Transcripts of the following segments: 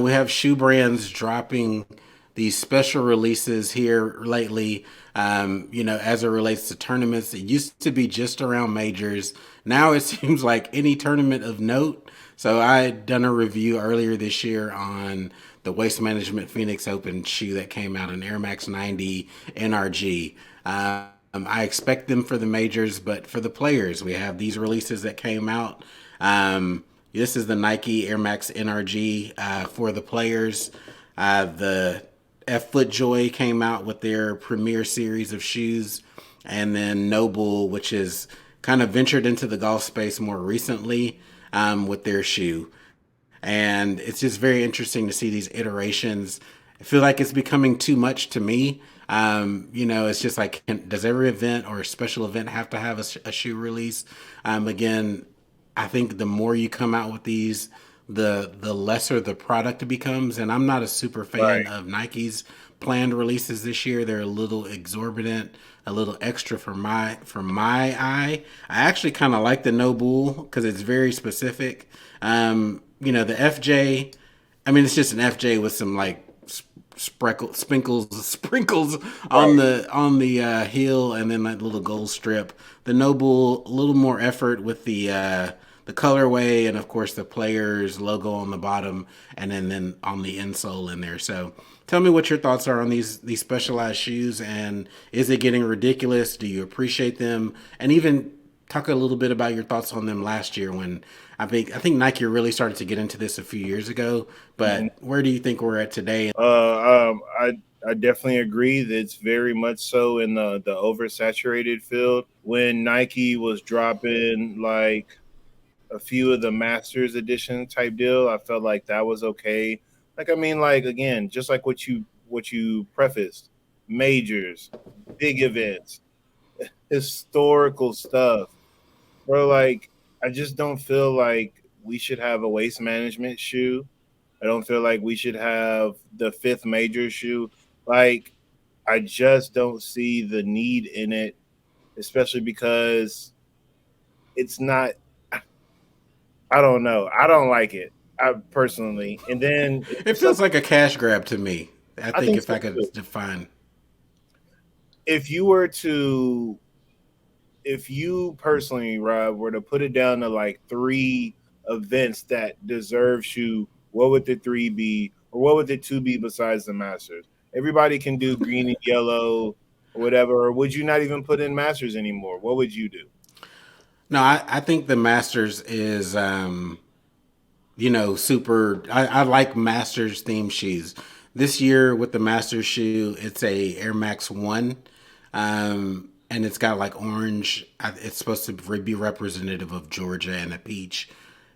we have shoe brands dropping these special releases here lately. As it relates to tournaments, it used to be just around majors. Now it seems like any tournament of note. So I had done a review earlier this year on the Waste Management Phoenix Open shoe that came out, an Air Max 90 NRG. I expect them for the majors, but for the players, we have these releases that came out. This is the Nike Air Max NRG for the players. The FootJoy came out with their premier series of shoes, and then NOBULL, which is kind of ventured into the golf space more recently with their shoe. And it's just very interesting to see these iterations. I feel like it's becoming too much to me. It's just like, does every event or special event have to have a shoe release? Again, I think the more you come out with these, the lesser the product becomes. And I'm not a super fan Right. of Nike's planned releases this year. They're a little exorbitant, a little extra for my eye. I actually kind of like the No Bull because it's very specific. The FJ. I mean, it's just an FJ with some like sprinkles Right. on the heel, and then that little gold strip. The Noble, a little more effort with the colorway, and of course the players logo on the bottom, and then on the insole in there. So tell me what your thoughts are on these specialized shoes, and is it getting ridiculous? Do you appreciate them? And even talk a little bit about your thoughts on them last year when I think Nike really started to get into this a few years ago. Mhm. But where do you think we're at today? I definitely agree that it's very much so in the oversaturated field. When Nike was dropping like a few of the Masters edition type deal, I felt like that was okay. Like I mean, like again, just like what you prefaced, majors, big events, historical stuff. Bro, like I just don't feel like we should have a waste management shoe. I don't feel like we should have the fifth major shoe. Like I just don't see the need in it, especially because it's not. I don't know. I don't like it. I personally, and then if It feels like a cash grab to me. I I think think if so I could too. define. If you were to, if you personally, Rob, were to put it down to like three events that deserve shoe, what would the three be, or what would the two be besides the Masters? Everybody can do green and yellow or whatever. Or would you not even put in Masters anymore? What would you do? No, I think the Masters is super. I like Masters theme shoes. This year with the Masters shoe, it's a Air Max One, and it's got like orange. It's supposed to be representative of Georgia and a peach.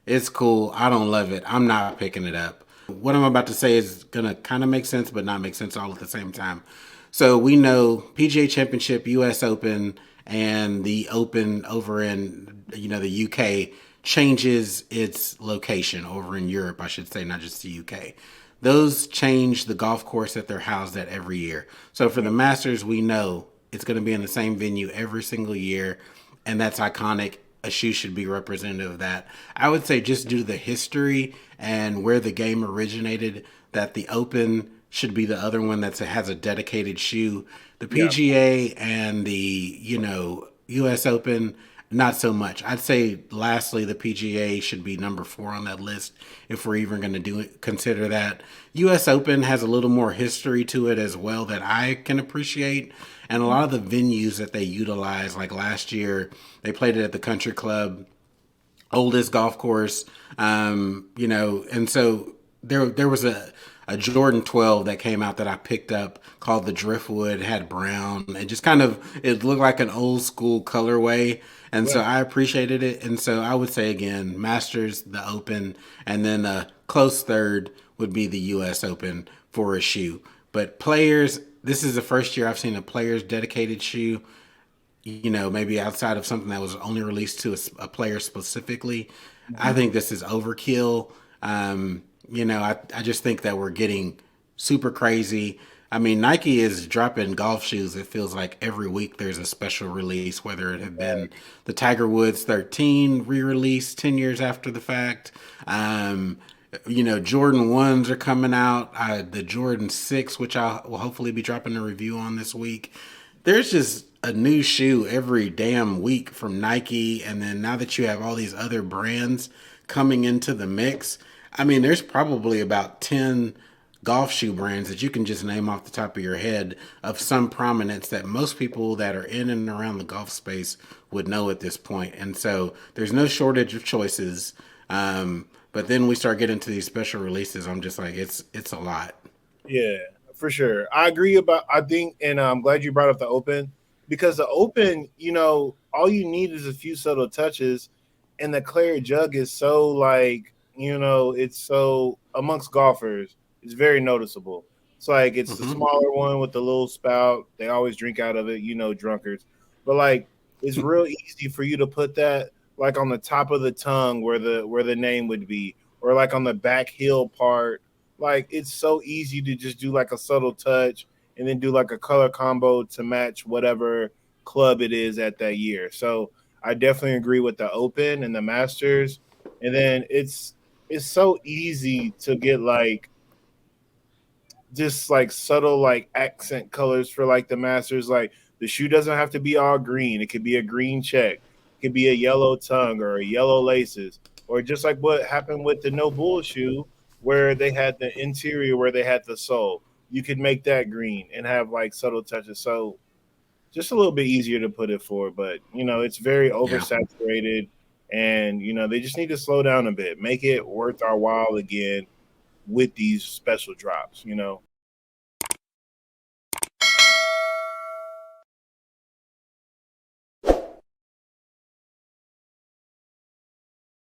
It's cool. I don't love it. I'm not picking it up. What I'm about to say is gonna kind of make sense, but not make sense all at the same time. So we know PGA Championship, U.S. Open, and the Open over in the UK changes its location over in Europe, I should say, not just the UK. Those change the golf course that they're housed at every year. So for the Masters, we know it's going to be in the same venue every single year, and that's iconic. A shoe should be representative of that. I would say just due to the history and where the game originated, that the Open should be the other one that has a dedicated shoe. The Yeah. PGA and the U.S. Open, not so much. I'd say lastly, the PGA should be number 4 on that list if we're even going to consider that. U.S. Open has a little more history to it as well that I can appreciate, and a lot of the venues that they utilize, like last year, they played it at the Country Club, oldest golf course, and so there was a Jordan 12 that came out that I picked up called the Driftwood. It had brown and just kind of it looked like an old school colorway, and so Yeah. I appreciated it. And so I would say again, Masters, the Open, and then a close third would be the U.S. Open for a shoe. But players, this is the first year I've seen a players dedicated shoe, maybe outside of something that was only released to a player specifically. I Mhm. think this is overkill. I just think that we're getting super crazy. I mean, Nike is dropping golf shoes. It feels like every week there's a special release, whether it had been the Tiger Woods 13 re release 10 years after the fact. Jordan 1s are coming out. The Jordan 6, which I will hopefully be dropping a review on this week. There's just a new shoe every damn week from Nike. And then now that you have all these other brands coming into the mix, I mean, there's probably about 10 golf shoe brands that you can just name off the top of your head of some prominence that most people that are in and around the golf space would know at this point. And so there's no shortage of choices. But then we start getting to these special releases. I'm just like, it's a lot. Yeah, for sure. I agree about. I think, and I'm glad you brought up the open because the open, all you need is a few subtle touches, and the clear jug is so like it's so amongst golfers, it's very noticeable. It's like it's the Hmm. smaller one with the little spout. They always drink out of it, drunkards. But like, it's real easy for you to put that like on the top of the tongue where the name would be, or like on the back heel part, like it's so easy to just do like a subtle touch and then do like a color combo to match whatever club it is at that year. So I definitely agree with the Open and the Masters. And then it's so easy to get like just like subtle like accent colors for like the Masters. Like the shoe doesn't have to be all green. It could be a green check. It could be a yellow tongue or a yellow laces. Or just like what happened with the NOBULL shoe where they had the interior where they had the sole. You could make that green and have like subtle touches. So just a little bit easier to put it for, but it's very Yeah. oversaturated and they just need to slow down a bit, make it worth our while again with these special drops.